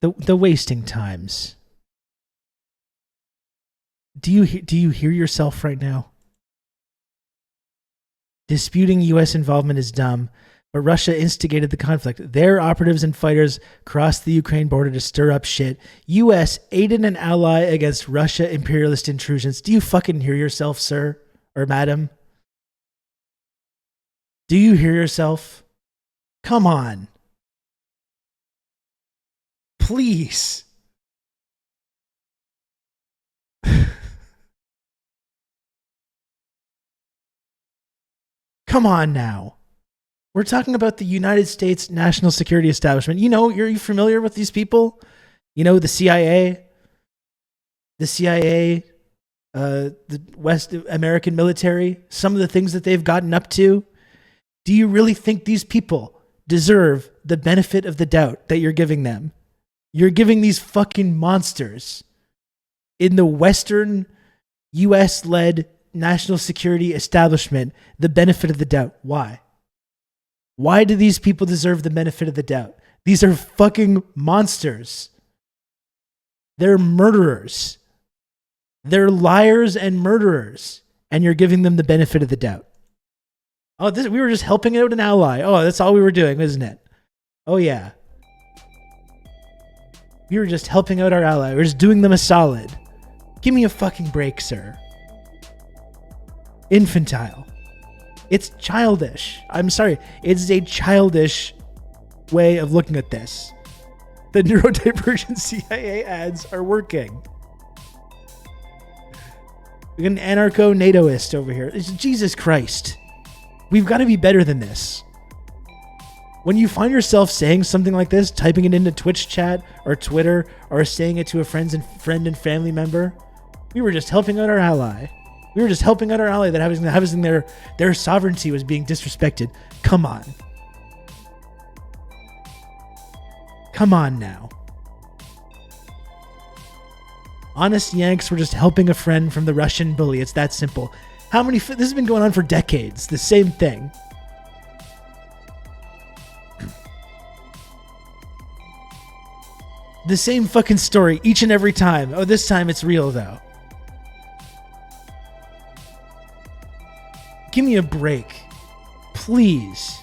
The wasting times. Do you hear yourself right now? Disputing U.S. involvement is dumb, but Russia instigated the conflict. Their operatives and fighters crossed the Ukraine border to stir up shit. U.S. aided an ally against Russia imperialist intrusions. Do you fucking hear yourself, sir or madam? Do you hear yourself? Come on. Please. Come on now. We're talking about the United States national security establishment. You know, you're familiar with these people? You know, the CIA, the West American military, some of the things that they've gotten up to. Do you really think these people deserve the benefit of the doubt that you're giving them? You're giving these fucking monsters in the Western US-led national security establishment the benefit of the doubt. Why? Why do these people deserve the benefit of the doubt? These are fucking monsters. They're murderers. They're liars and murderers. And you're giving them the benefit of the doubt. Oh, we were just helping out an ally. Oh, that's all we were doing, isn't it? Oh, yeah. We were just helping out our ally. We're just doing them a solid. Give me a fucking break, sir. Infantile. It's childish. I'm sorry. It's a childish way of looking at this. The neurodivergent CIA ads are working. We got an anarcho-NATOist over here. Jesus Christ. We've got to be better than this. When you find yourself saying something like this, typing it into Twitch chat or Twitter, or saying it to a friend and family member, we were just helping out our ally. We were just helping out our ally that having their sovereignty was being disrespected. Come on. Come on now. Honest Yanks were just helping a friend from the Russian bully. It's that simple. This has been going on for decades. The same thing. The same fucking story each and every time. Oh, this time it's real though. Give me a break. Please.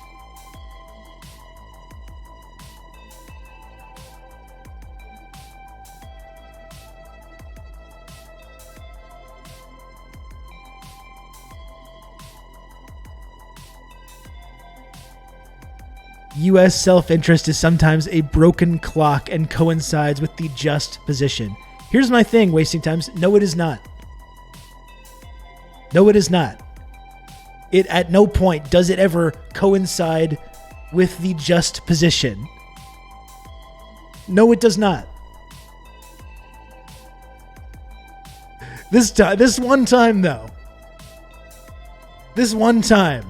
U.S. self-interest is sometimes a broken clock and coincides with the just position. Here's my thing, wasting times. No, it is not. No, it is not. It at no point does it ever coincide with the just position. No, it does not. This one time though. This one time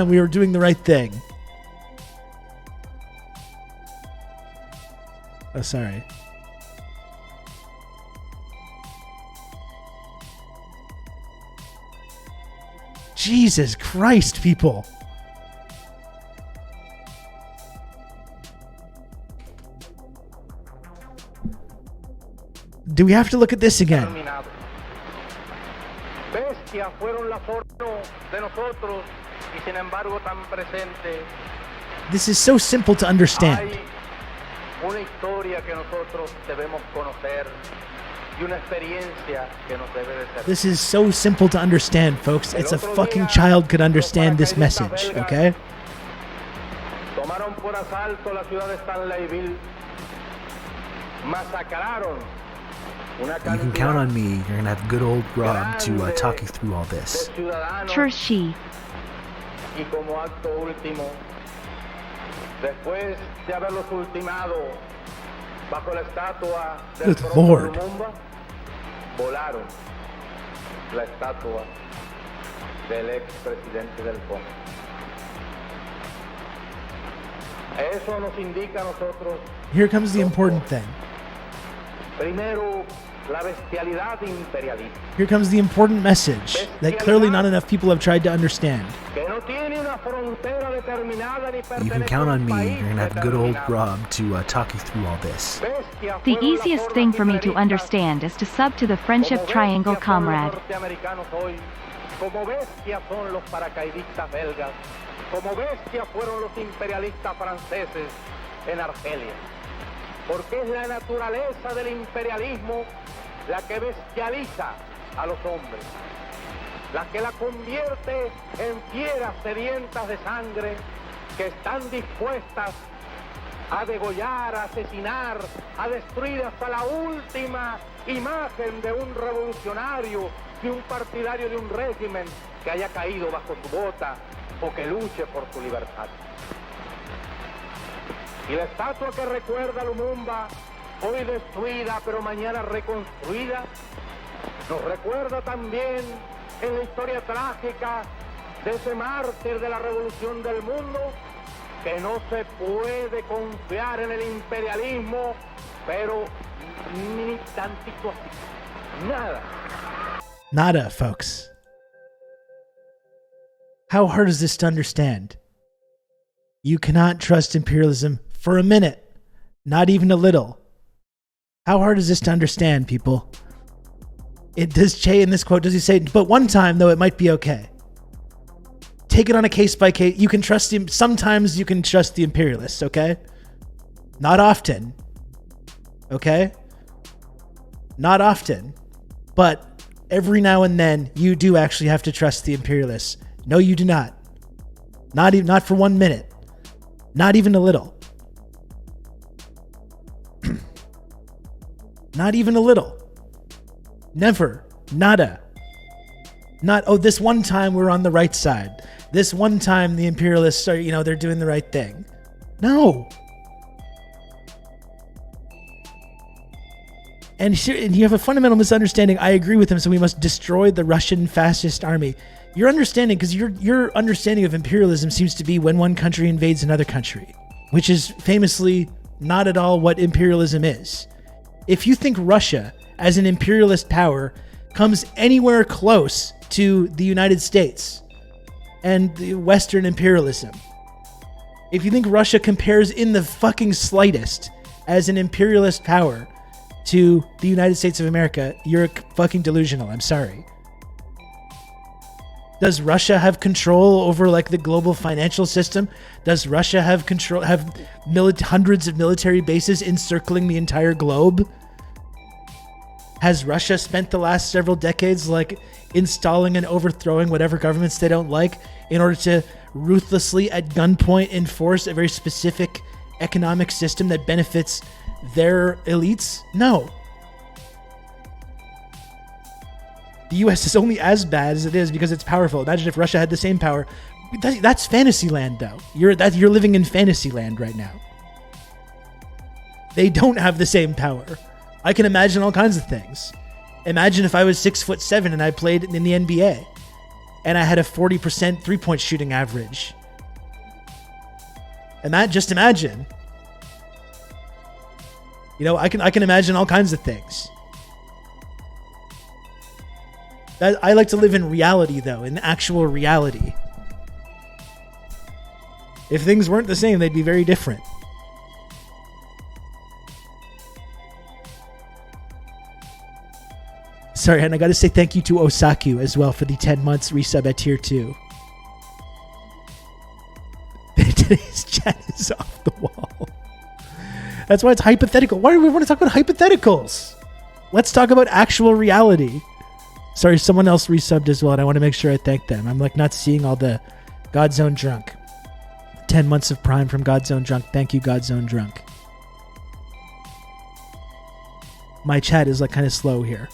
we were doing the right thing. Oh, sorry. Jesus Christ, people. Do we have to look at this again? This is so simple to understand. This is so simple to understand, folks. It's a fucking child could understand this message, okay? You can count on me. You're gonna have good old Rob to talk you through all this. Trushy. Good Lord. Here comes the important thing. Here comes the important message that clearly not enough people have tried to understand. You can count on me. You're gonna have good old Rob to talk you through all this. The easiest thing for me to understand is to sub to the Friendship Triangle, comrade. Como bestias son los paracaidistas belgas, como bestias fueron los imperialistas franceses en Argelia. Porque es la naturaleza del imperialismo la que bestializa a los hombres, la que la convierte en fieras sedientas de sangre que están dispuestas a degollar, a asesinar, a destruir hasta la última imagen de un revolucionario, de un partidario de un régimen que haya caído bajo su bota o que luche por su libertad. Y la estatua que recuerda a Lumumba, hoy destruida pero mañana reconstruida, nos recuerda también en la historia trágica de ese mártir de la revolución del mundo, que no se puede confiar en el imperialismo, pero ni tantito así, nada. Nada, folks. How hard is this to understand? You cannot trust imperialism for a minute, not even a little. How hard is this to understand, people? It does Che in this quote, does he say, but one time though it might be okay. Take it on a case by case. You can trust him. Sometimes you can trust the imperialists, okay? Not often. Okay? Not often. But every now and then you do actually have to trust the imperialists. No, you do not. Not for 1 minute. Not even a little. Not even a little. Never. Nada. Not, oh, this one time we're on the right side. This one time the imperialists are, they're doing the right thing. No. And you have a fundamental misunderstanding. I agree with him, so we must destroy the Russian fascist army. Your understanding, because your understanding of imperialism seems to be when one country invades another country, which is famously not at all what imperialism is. If you think Russia, as an imperialist power, comes anywhere close to the United States and the Western imperialism, if you think Russia compares in the fucking slightest as an imperialist power to the United States of America, you're fucking delusional. I'm sorry. Does Russia have control over like the global financial system? Does Russia have hundreds of military bases encircling the entire globe? Has Russia spent the last several decades like installing and overthrowing whatever governments they don't like in order to ruthlessly at gunpoint enforce a very specific economic system that benefits their elites? No. The US is only as bad as it is because it's powerful. Imagine if Russia had the same power. That's fantasy land, though. You're living in fantasy land right now. They don't have the same power. I can imagine all kinds of things. Imagine if I was 6'7" and I played in the NBA and I had a 40% three-point shooting average. And that, just imagine. I can imagine all kinds of things. I like to live in reality, though, in actual reality. If things weren't the same, they'd be very different. Sorry, and I gotta say thank you to Osaku as well for the 10 months resub at tier 2. Today's chat is off the wall. That's why it's hypothetical. Why do we want to talk about hypotheticals? Let's talk about actual reality. Sorry, someone else resubbed as well, and I want to make sure I thank them. I'm not seeing all the Godzone Drunk. 10 months of Prime from Godzone Drunk. Thank you, Godzone Drunk. My chat is kind of slow here.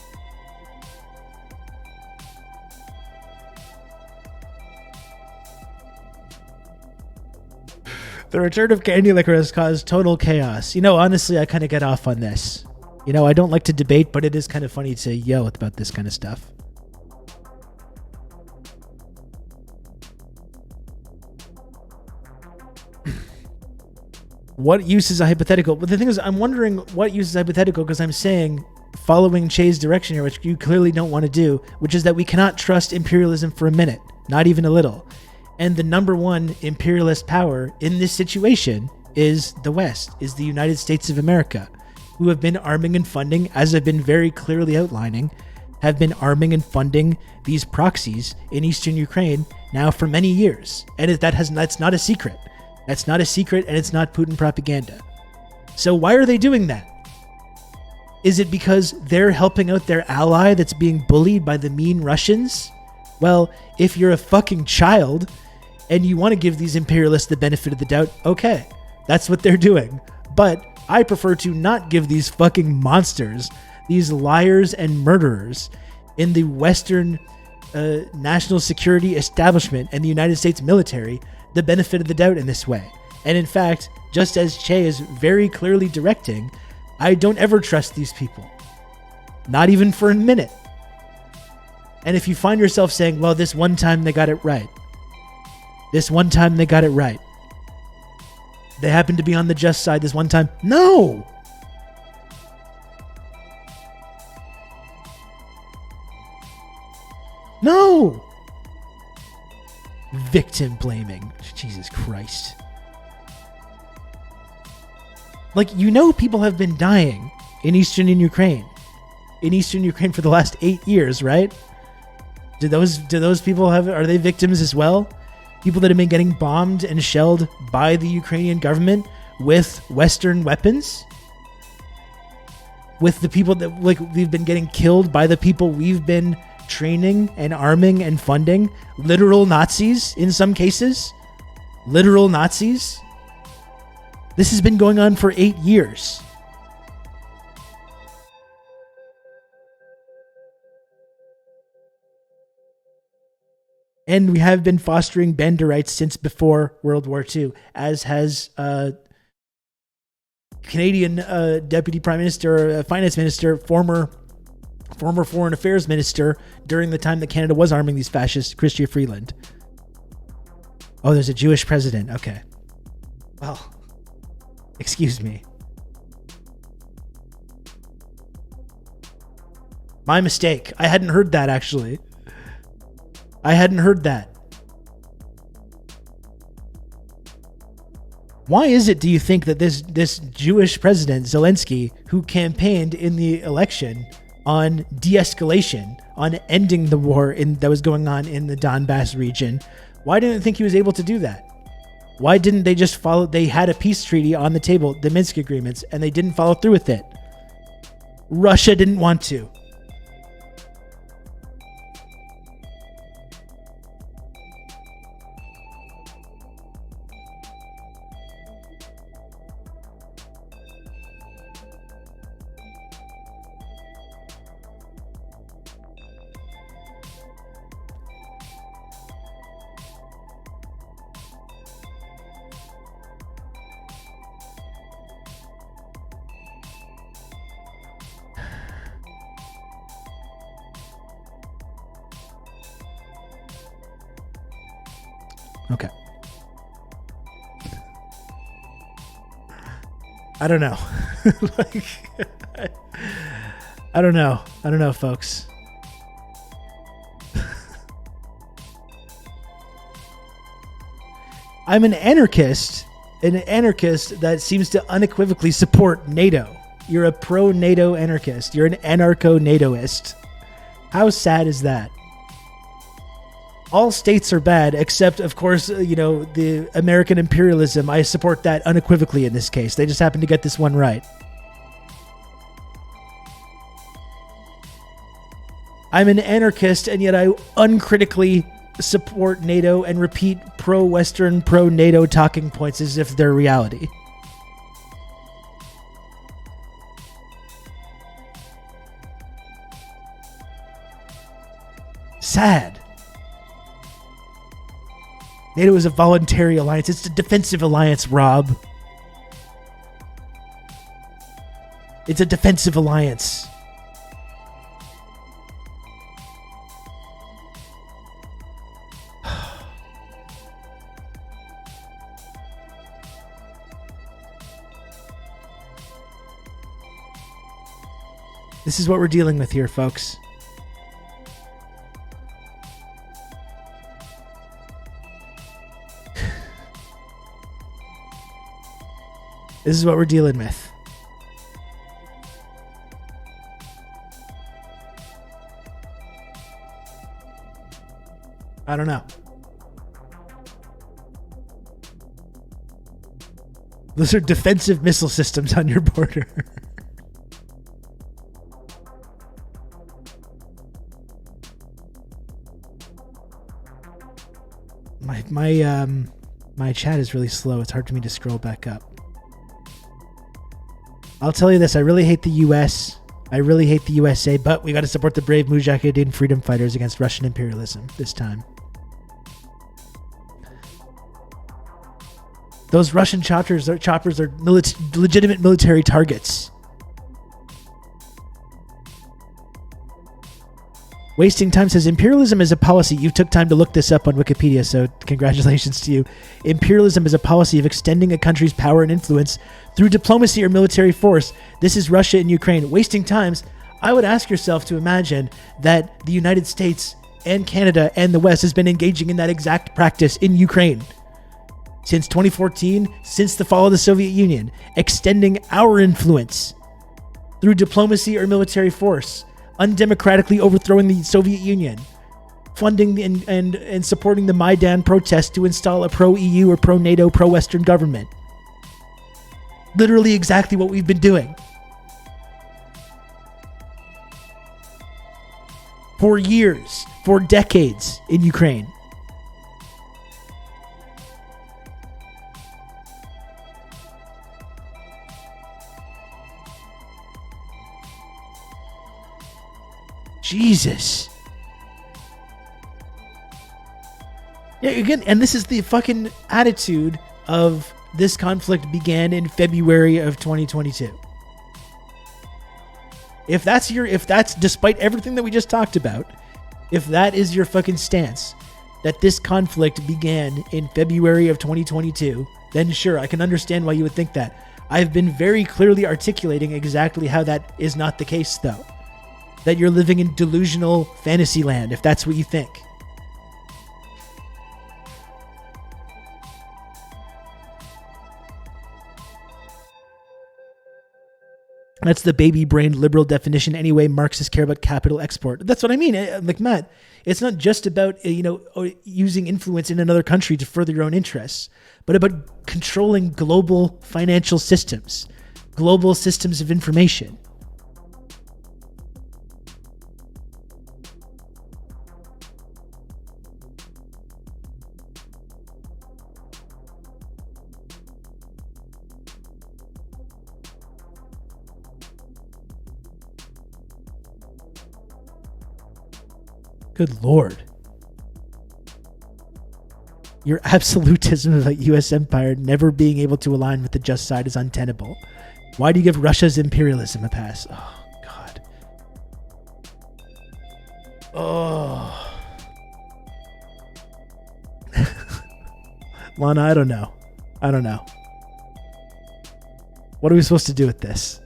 The return of candy liquor has caused total chaos. Honestly, I kind of get off on this. I don't like to debate, but it is kind of funny to yell about this kind of stuff. What use is a hypothetical? But the thing is, I'm wondering what use is hypothetical because I'm saying following Che's direction here, which you clearly don't want to do, which is that we cannot trust imperialism for a minute, not even a little. And the number one imperialist power in this situation is the West, is the United States of America, who have been arming and funding, as I've been very clearly outlining, have been arming and funding these proxies in eastern Ukraine now for many years. And that's not a secret. That's not a secret, and it's not Putin propaganda. So why are they doing that? Is it because they're helping out their ally that's being bullied by the mean Russians? Well, if you're a fucking child and you want to give these imperialists the benefit of the doubt, okay, that's what they're doing. But I prefer to not give these fucking monsters, these liars and murderers in the Western national security establishment and the United States military the benefit of the doubt in this way. And in fact, just as Che is very clearly directing, I don't ever trust these people. Not even for a minute. And if you find yourself saying, well, this one time they got it right. This one time they got it right. They happened to be on the just side this one time. No! No! Victim blaming. Jesus Christ. Like, people have been dying in eastern Ukraine for the last 8 years, right? Do those people are they victims as well? People that have been getting bombed and shelled by the Ukrainian government with Western weapons? With the people that, like, we've been getting killed by the people we've been training and arming and funding? Literal Nazis in some cases? Literal Nazis? This has been going on for 8 years. And we have been fostering Banderites since before World War II, as has Canadian Deputy Prime Minister, Finance Minister, former Foreign Affairs Minister during the time that Canada was arming these fascists, Chrystia Freeland. Oh, there's a Jewish president. Okay. Well, excuse me. My mistake. I hadn't heard that, actually. I hadn't heard that. Why is it, do you think, that this Jewish president, Zelensky, who campaigned in the election on de-escalation, on ending the war that was going on in the Donbass region, why didn't think he was able to do that? Why didn't they just follow? They had a peace treaty on the table, the Minsk agreements, and they didn't follow through with it. Russia didn't want to. Okay. I don't know. I don't know. I don't know, folks. I'm an anarchist that seems to unequivocally support NATO. You're a pro-NATO anarchist. You're an anarcho-NATOist. How sad is that? All states are bad, except, of course, the American imperialism. I support that unequivocally in this case. They just happen to get this one right. I'm an anarchist, and yet I uncritically support NATO and repeat pro-Western, pro-NATO talking points as if they're reality. Sad. NATO is a voluntary alliance. It's a defensive alliance, Rob. It's a defensive alliance. This is what we're dealing with here, folks. This is what we're dealing with. I don't know. Those are defensive missile systems on your border. My chat is really slow. It's hard for me to scroll back up. I'll tell you this. I really hate the U.S. I really hate the USA, but we got to support the brave Mujahideen freedom fighters against Russian imperialism this time. Those Russian choppers are legitimate military targets. Wasting Time says, imperialism is a policy. You took time to look this up on Wikipedia, so congratulations to you. Imperialism is a policy of extending a country's power and influence through diplomacy or military force. This is Russia and Ukraine. Wasting Times, I would ask yourself to imagine that the United States and Canada and the West has been engaging in that exact practice in Ukraine since 2014, since the fall of the Soviet Union, extending our influence through diplomacy or military force, undemocratically overthrowing the Soviet Union, funding and supporting the Maidan protests to install a pro-EU or pro-NATO, pro-Western government. Literally exactly what we've been doing. For years, for decades in Ukraine. Jesus. Yeah, again, and this is the fucking attitude of this conflict began in February of 2022. If that's despite everything that we just talked about, if that is your fucking stance, that this conflict began in February of 2022, then sure, I can understand why you would think that. I've been very clearly articulating exactly how that is not the case, though. That you're living in delusional fantasy land, if that's what you think. That's the baby-brained liberal definition anyway. Marxists care about capital export. That's what I mean. Like, Matt, it's not just about, using influence in another country to further your own interests, but about controlling global financial systems, global systems of information. Good Lord. Your absolutism of the U.S. empire never being able to align with the just side is untenable. Why do you give Russia's imperialism a pass? Oh, God. Oh. Lana, I don't know. What are we supposed to do with this?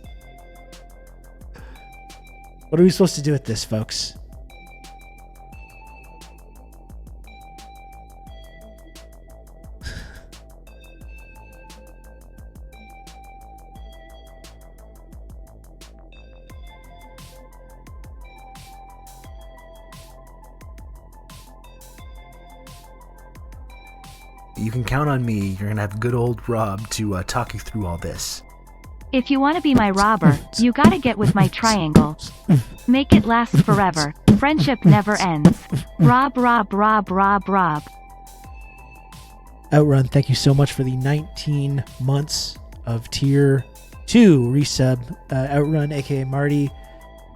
What are we supposed to do with this, folks? You can count on me. You're gonna have good old Rob to talk you through all this. If you want to be my robber, you gotta get with my triangle. Make it last forever. Friendship never ends. Rob. Outrun, thank you so much for the 19 months of tier 2 resub. Outrun, aka Marty.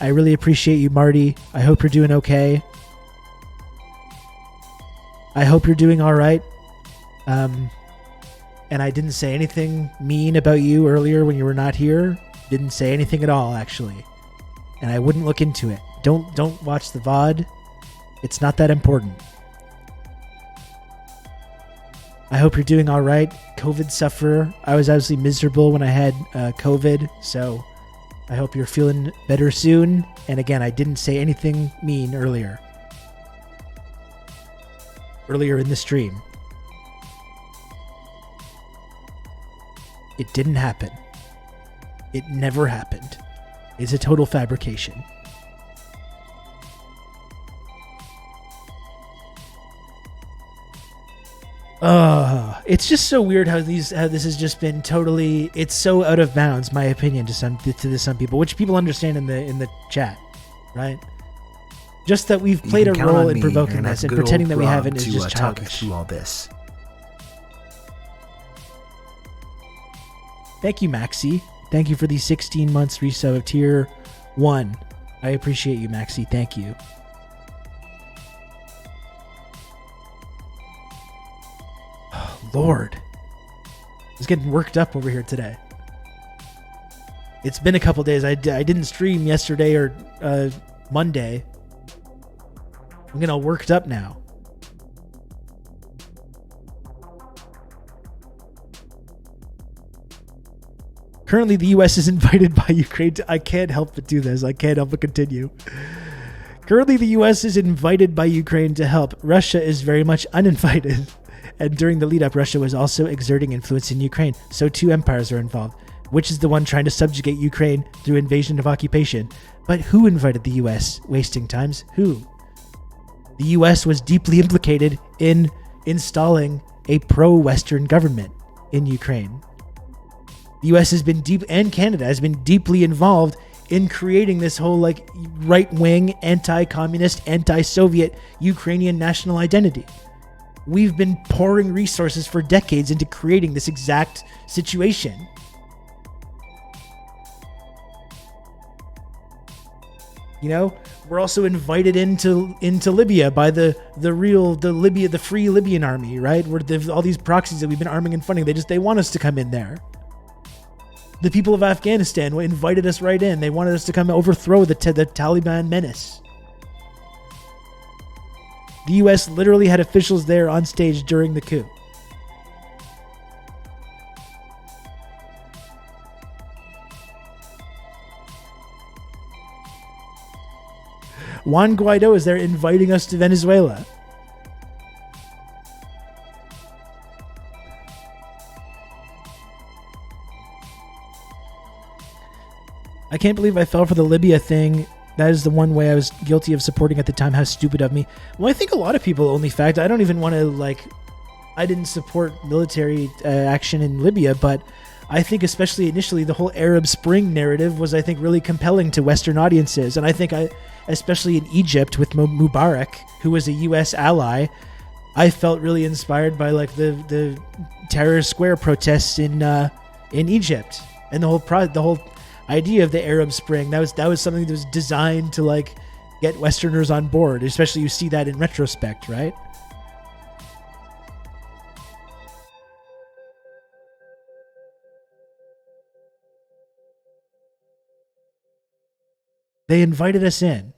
I really appreciate you, Marty. I hope you're doing okay. I hope you're doing all right. And I didn't say anything mean about you earlier when you were not here. Didn't say anything at all, actually. And I wouldn't look into it. Don't watch the VOD. It's not that important. I hope you're doing all right. COVID sufferer. I was absolutely miserable when I had COVID, so I hope you're feeling better soon. And again, I didn't say anything mean earlier in the stream. It didn't happen. It never happened. It's a total fabrication. It's just so weird how this has just been totally. It's so out of bounds, my opinion, to some people, which people understand in the chat, right? Just that we've played a role in provoking this and pretending that we haven't is just childish. Through all this. Thank you, Maxi. Thank you for the 16 months resub of tier 1. I appreciate you, Maxi. Thank you. Oh, Lord. I was getting worked up over here today. It's been a couple days. I didn't stream yesterday or Monday. I'm getting all worked up now. Currently, the U.S. is invited by Ukraine to... I can't help but do this. I can't help but continue. Currently, the U.S. is invited by Ukraine to help. Russia is very much uninvited. And during the lead-up, Russia was also exerting influence in Ukraine. So two empires are involved. Which is the one trying to subjugate Ukraine through invasion of occupation? But who invited the U.S.? Wasting times. Who? The U.S. was deeply implicated in installing a pro-Western government in Ukraine. The U.S. has been deep, and Canada has been deeply involved in creating this whole like right-wing, anti-communist, anti-Soviet Ukrainian national identity. We've been pouring resources for decades into creating this exact situation. You know, we're also invited into Libya by the free Libyan army, right? Where all these proxies that we've been arming and funding, they want us to come in there. The people of Afghanistan invited us right in. They wanted us to come overthrow the Taliban menace. The U.S. literally had officials there on stage during the coup. Juan Guaido is there inviting us to Venezuela. I can't believe I fell for the Libya thing. That is the one way I was guilty of supporting at the time. How stupid of me. Well, I think a lot of people only fact. I don't even want to I didn't support military action in Libya, but I think especially initially the whole Arab Spring narrative was, I think, really compelling to Western audiences. And I think especially in Egypt with Mubarak, who was a U.S. ally, I felt really inspired by the Tahrir Square protests in Egypt and the whole idea of the Arab Spring. That was something that was designed to get Westerners on board. Especially you see that in retrospect, right? They invited us in.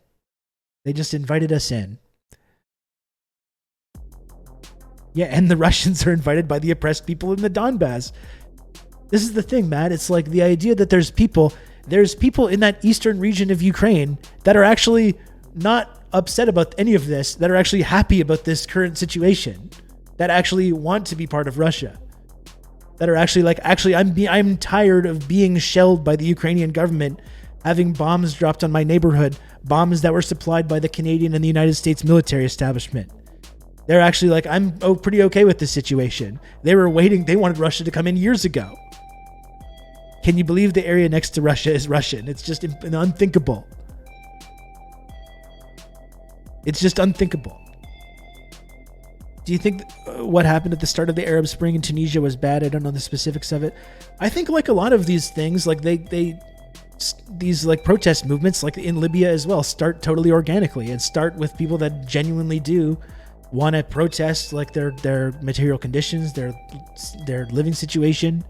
They just invited us in. Yeah, and the Russians are invited by the oppressed people in the Donbass. This is the thing, Matt. It's like the idea that there's people in that eastern region of Ukraine that are actually not upset about any of this, that are actually happy about this current situation, that actually want to be part of Russia, that are actually I'm tired of being shelled by the Ukrainian government, having bombs dropped on my neighborhood, bombs that were supplied by the Canadian and the United States military establishment. They're actually I'm pretty okay with this situation. They were waiting. They wanted Russia to come in years ago. Can you believe the area next to Russia is Russian? It's just unthinkable. It's just unthinkable. Do you think what happened at the start of the Arab Spring in Tunisia was bad? I don't know the specifics of it. I think a lot of these things, these protest movements, in Libya as well, start totally organically and start with people that genuinely do want to protest their material conditions, their living situation.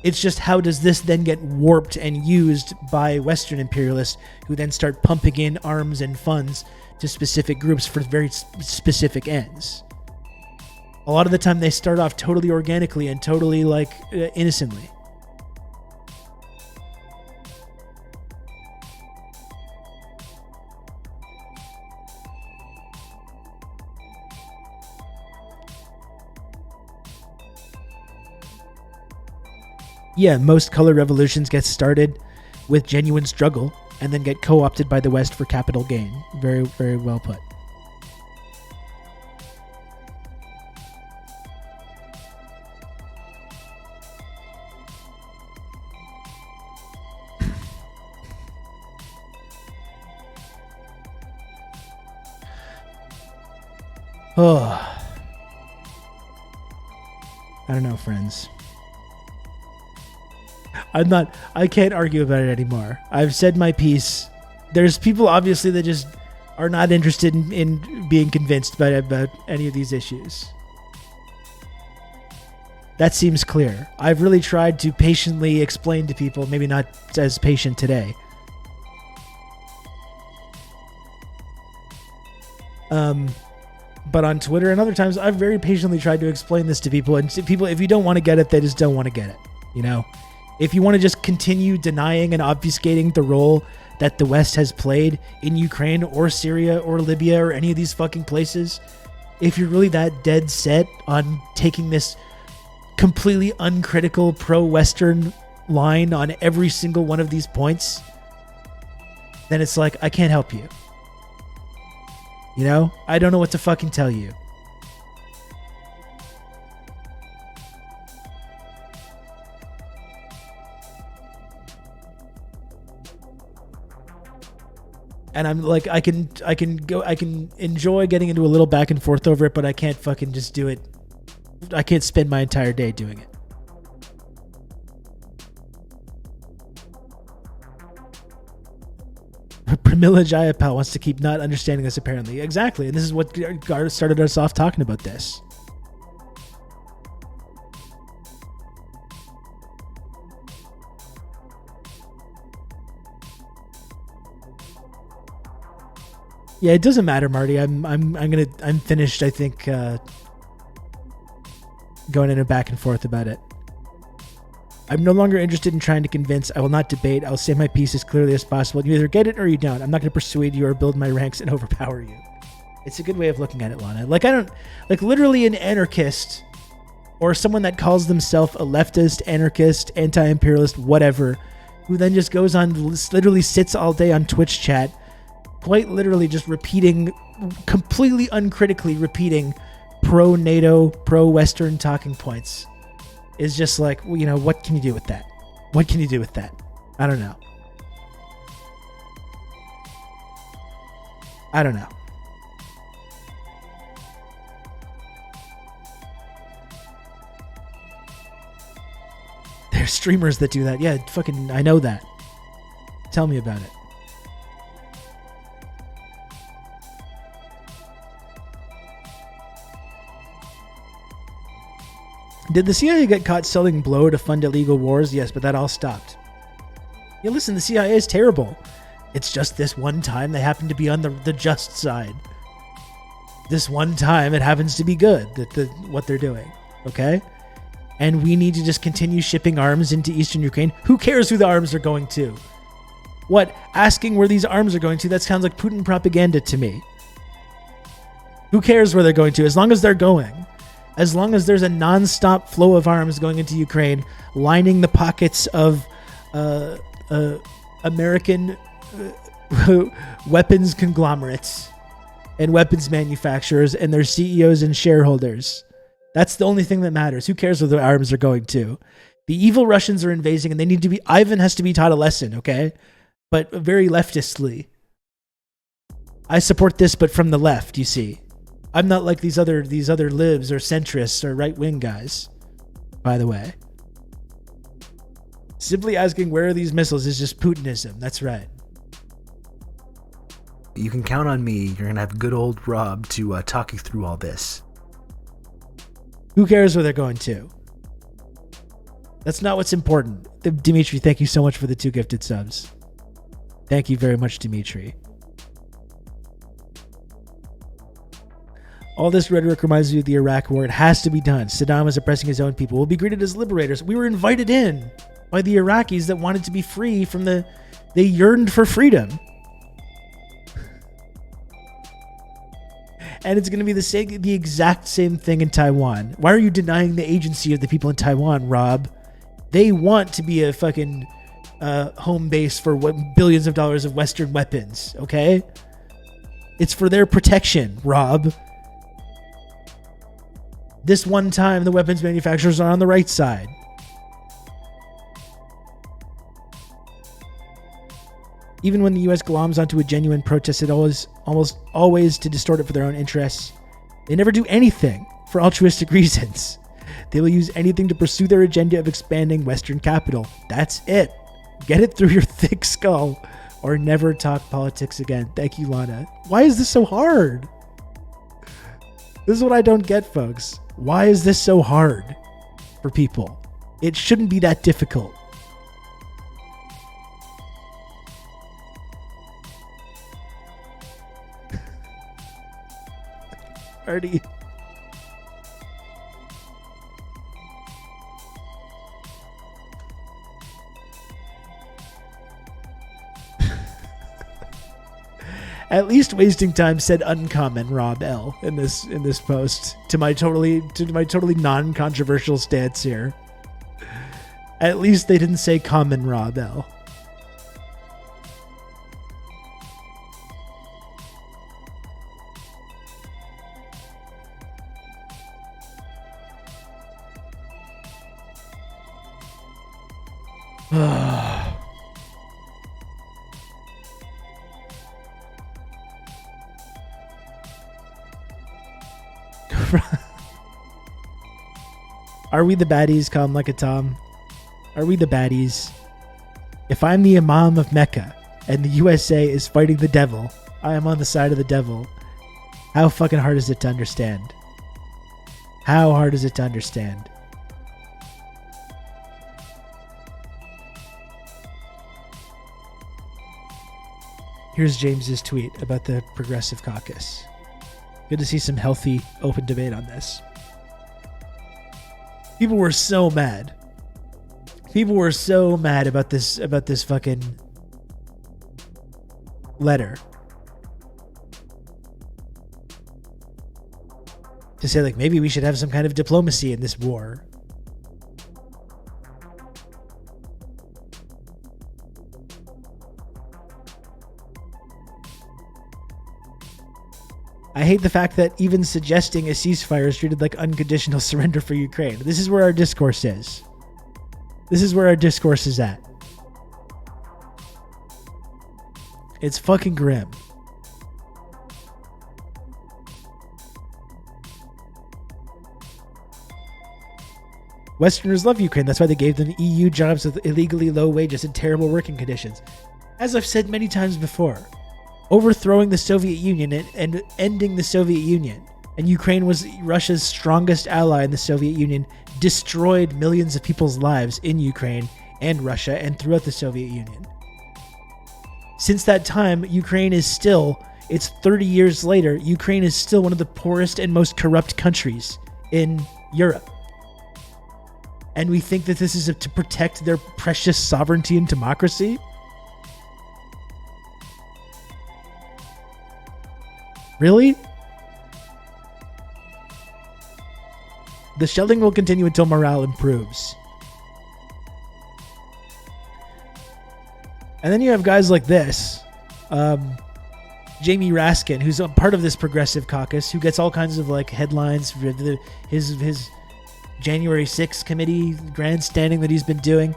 It's just, how does this then get warped and used by Western imperialists who then start pumping in arms and funds to specific groups for very specific ends? A lot of the time they start off totally organically and totally innocently. Yeah, most color revolutions get started with genuine struggle and then get co-opted by the West for capital gain. Very, very well put. Oh, I don't know, friends. I can't argue about it anymore. I've said my piece. There's people obviously that just are not interested in being convinced about any of these issues. That seems clear. I've really tried to patiently explain to people, maybe not as patient today. But on Twitter and other times, I've very patiently tried to explain this to people. And people, if you don't want to get it, they just don't want to get it. You know, if you want to just continue denying and obfuscating the role that the West has played in Ukraine or Syria or Libya or any of these fucking places, if you're really that dead set on taking this completely uncritical pro-Western line on every single one of these points, then it's like, I can't help you. You know? I don't know what to fucking tell you. And I'm like, I can enjoy getting into a little back and forth over it, but I can't fucking just do it. I can't spend my entire day doing it. Pramila Jayapal wants to keep not understanding this, apparently. Exactly. And this is what started us off talking about this. Yeah, it doesn't matter, Marty. I'm finished, I think, going in a back and forth about it. I'm no longer interested in trying to convince. I will not debate. I'll say my piece as clearly as possible. You either get it or you don't. I'm not going to persuade you or build my ranks and overpower you. It's a good way of looking at it, Lana. Literally an anarchist or someone that calls themselves a leftist, anarchist, anti-imperialist, whatever, who then just goes on, literally sits all day on Twitch chat, quite literally just repeating, completely uncritically repeating pro-NATO, pro-Western talking points. Is just like, well, you know, what can you do with that? What can you do with that? I don't know. I don't know. There's streamers that do that. Yeah, fucking, I know that. Tell me about it. Did the CIA get caught selling blow to fund illegal wars? Yes, but that all stopped. Yeah, listen, the CIA is terrible. It's just this one time they happen to be on the just side. This one time it happens to be good, what they're doing, okay? And we need to just continue shipping arms into eastern Ukraine. Who cares who the arms are going to? What? Asking where these arms are going to, that sounds like Putin propaganda to me. Who cares where they're going to, as long as they're going? As long as there's a non-stop flow of arms going into Ukraine, lining the pockets of American weapons conglomerates and weapons manufacturers and their CEOs and shareholders. That's the only thing that matters. Who cares where the arms are going to? The evil Russians are invading and they need to be... Ivan has to be taught a lesson, okay? But very leftistly. I support this, but from the left, you see. I'm not like these other libs or centrists or right-wing guys, by the way. Simply asking where are these missiles is just Putinism. That's right. You can count on me. You're going to have good old Rob to talk you through all this. Who cares where they're going to? That's not what's important. Dimitri, thank you so much for the 2 gifted subs. Thank you very much, Dimitri. All this rhetoric reminds me of the Iraq War. It has to be done. Saddam is oppressing his own people. We'll be greeted as liberators. We were invited in by the Iraqis that wanted to be free from they yearned for freedom. And it's going to be the exact same thing in Taiwan. Why are you denying the agency of the people in Taiwan, Rob? They want to be a fucking home base for billions of dollars of Western weapons, okay? It's for their protection, Rob. This one time, the weapons manufacturers are on the right side. Even when the U.S. gloms onto a genuine protest, it almost always to distort it for their own interests. They never do anything for altruistic reasons. They will use anything to pursue their agenda of expanding Western capital. That's it. Get it through your thick skull or never talk politics again. Thank you, Lana. Why is this so hard? This is what I don't get, folks. Why is this so hard for people? It shouldn't be that difficult. Artie. At least wasting time said uncommon, Rob L. in this post to my totally non-controversial stance here. At least they didn't say common, Rob L. Are we the baddies? Calm like a Tom. Are we the baddies? If I'm the Imam of Mecca and the USA is fighting the devil, I am on the side of the devil. How fucking hard is it to understand? How hard is it to understand? Here's James's tweet about the Progressive Caucus. Good to see some healthy, open debate on this. People were so mad. People were so mad about this fucking letter. To say, like, maybe we should have some kind of diplomacy in this war. I hate the fact that even suggesting a ceasefire is treated like unconditional surrender for Ukraine. This is where our discourse is. This is where our discourse is at. It's fucking grim. Westerners love Ukraine. That's why they gave them EU jobs with illegally low wages and terrible working conditions. As I've said many times before, overthrowing the Soviet Union and ending the Soviet Union, and Ukraine was Russia's strongest ally in the Soviet Union, destroyed millions of people's lives in Ukraine and Russia and throughout the Soviet Union. Since that time, Ukraine is still, it's 30 years later, Ukraine is still one of the poorest and most corrupt countries in Europe. And we think that this is to protect their precious sovereignty and democracy? Really? The shelling will continue until morale improves. And then you have guys like this. Jamie Raskin, who's a part of this progressive caucus, who gets all kinds of like headlines for his January 6th committee grandstanding that he's been doing.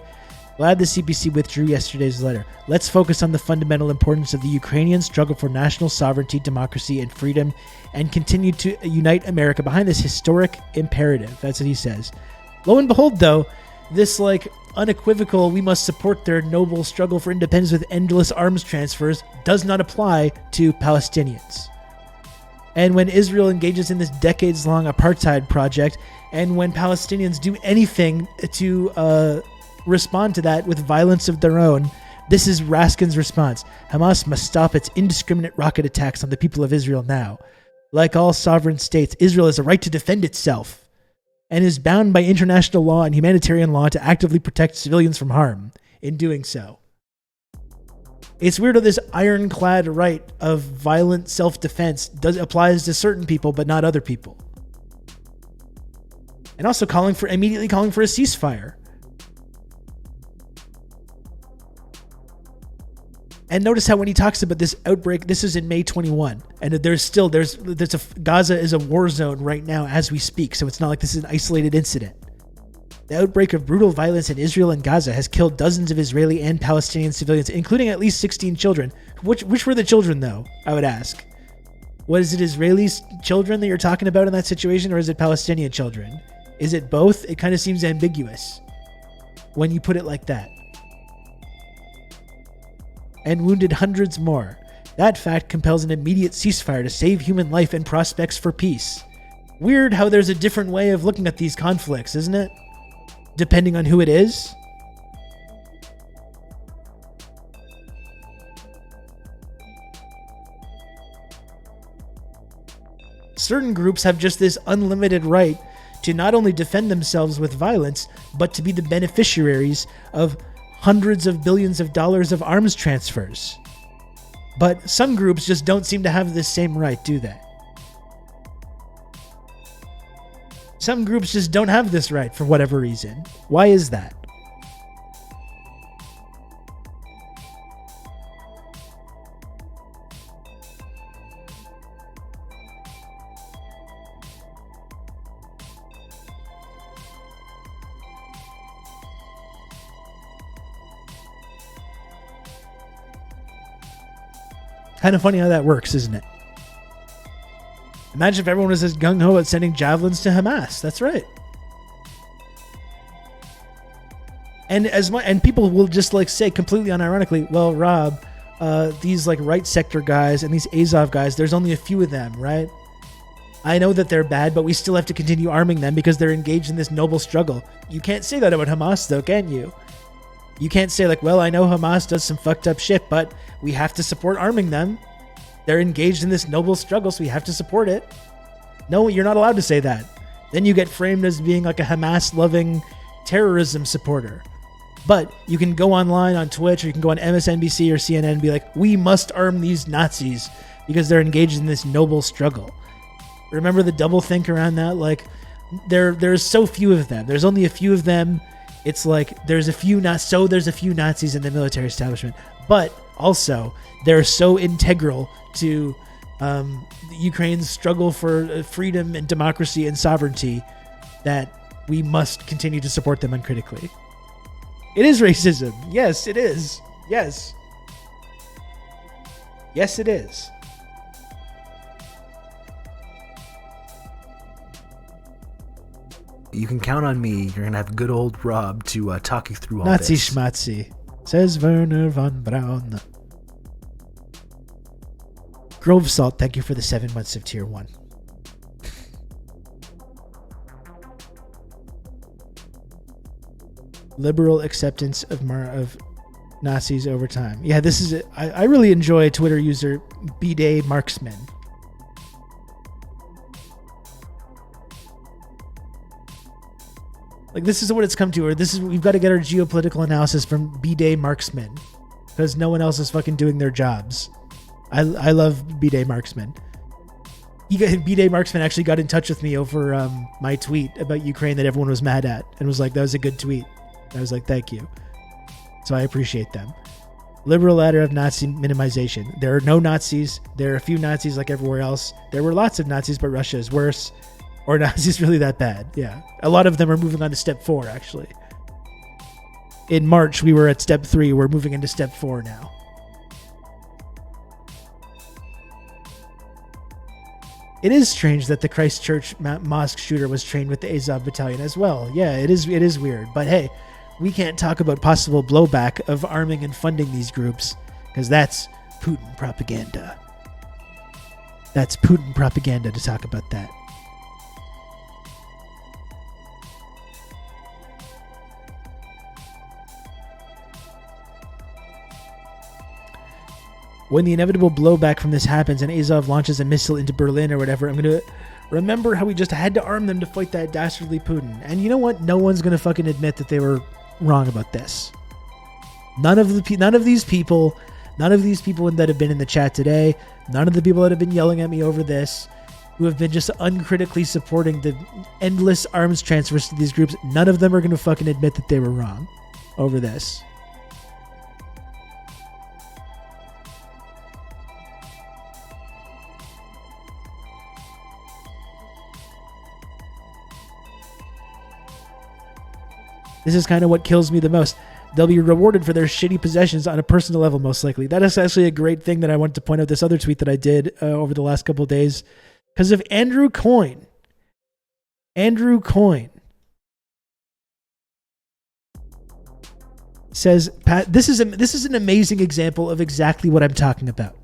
Glad the CPC withdrew yesterday's letter. Let's focus on the fundamental importance of the Ukrainian struggle for national sovereignty, democracy, and freedom, and continue to unite America behind this historic imperative. That's what he says. Lo and behold, though, this like unequivocal, we must support their noble struggle for independence with endless arms transfers does not apply to Palestinians. And when Israel engages in this decades-long apartheid project, and when Palestinians do anything to respond to that with violence of their own, this is Raskin's response. Hamas must stop its indiscriminate rocket attacks on the people of Israel now. Like all sovereign states, Israel has a right to defend itself and is bound by international law and humanitarian law to actively protect civilians from harm in doing so. It's weird that this ironclad right of violent self-defense applies to certain people but not other people. And also immediately calling for a ceasefire. And notice how when he talks about this outbreak, this is in May 21, and Gaza is a war zone right now as we speak. So it's not like this is an isolated incident. The outbreak of brutal violence in Israel and Gaza has killed dozens of Israeli and Palestinian civilians, including at least 16 children. Which were the children, though? I would ask. Was it Israeli children that you're talking about in that situation, or is it Palestinian children? Is it both? It kind of seems ambiguous when you put it like that. And wounded hundreds more. That fact compels an immediate ceasefire to save human life and prospects for peace. Weird how there's a different way of looking at these conflicts, isn't it? Depending on who it is. Certain groups have just this unlimited right to not only defend themselves with violence, but to be the beneficiaries of hundreds of billions of dollars of arms transfers. But some groups just don't seem to have this same right, do they? Some groups just don't have this right for whatever reason. Why is that? Kind of funny how that works, isn't it? Imagine if everyone was as gung-ho at sending javelins to Hamas. That's right. And people will just like say completely unironically, well, Rob, these like right sector guys and these Azov guys, there's only a few of them, right? I know that they're bad, but we still have to continue arming them because they're engaged in this noble struggle. You can't say that about Hamas, though, can you? You can't say like, well, I know Hamas does some fucked up shit, but we have to support arming them. They're engaged in this noble struggle, so we have to support it. No, you're not allowed to say that. Then you get framed as being like a Hamas-loving terrorism supporter. But you can go online on Twitch, or you can go on MSNBC or CNN and be like, we must arm these Nazis because they're engaged in this noble struggle. Remember the double think around that? Like, there's so few of them. There's only a few of them. It's like there's a few Nazis in the military establishment, but also they're so integral to Ukraine's struggle for freedom and democracy and sovereignty that we must continue to support them uncritically. It is racism. Yes, it is. Yes. Yes, it is. You can count on me. You're going to have good old Rob to talk you through all Nazi this. schmatzi, says Werner von Braun. Grove Salt, thank you for the 7 months of tier 1. Liberal acceptance of Nazis over time. Yeah, this is I really enjoy Twitter user B-Day Marksman. Like, this is what it's come to, or we've got to get our geopolitical analysis from B-Day Marksman because no one else is fucking doing their jobs. I love B-Day Marksman. B-Day Marksman actually got in touch with me over my tweet about Ukraine that everyone was mad at and was like, that was a good tweet. I was like, thank you. So I appreciate them. Liberal ladder of Nazi minimization. There are no Nazis. There are a few Nazis like everywhere else. There were lots of Nazis, but Russia is worse. Or Nazis really that bad? Yeah. A lot of them are moving on to step 4, actually. In March, we were at step 3. We're moving into step 4 now. It is strange that the Christchurch mosque shooter was trained with the Azov battalion as well. Yeah, it is weird. But hey, we can't talk about possible blowback of arming and funding these groups because that's Putin propaganda. That's Putin propaganda to talk about that. When the inevitable blowback from this happens and Azov launches a missile into Berlin or whatever, I'm going to remember how we just had to arm them to fight that dastardly Putin. And you know what? No one's going to fucking admit that they were wrong about this. None of these people that have been in the chat today, none of the people that have been yelling at me over this, who have been just uncritically supporting the endless arms transfers to these groups, none of them are going to fucking admit that they were wrong over this. This is kind of what kills me the most. They'll be rewarded for their shitty possessions on a personal level, most likely. That is actually a great thing that I wanted to point out. This other tweet that I did over the last couple of days, because of Andrew Coyne. Andrew Coyne says, this is an amazing example of exactly what I'm talking about.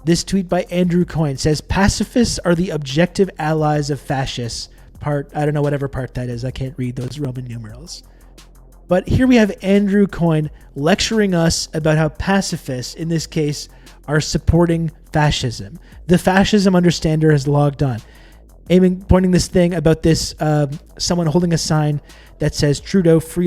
This tweet by Andrew Coyne says, pacifists are the objective allies of fascists. I don't know whatever part that is. I can't read those Roman numerals. But here we have Andrew Coyne lecturing us about how pacifists, in this case, are supporting fascism. The fascism understander has logged on, pointing this thing about this someone holding a sign that says Trudeau free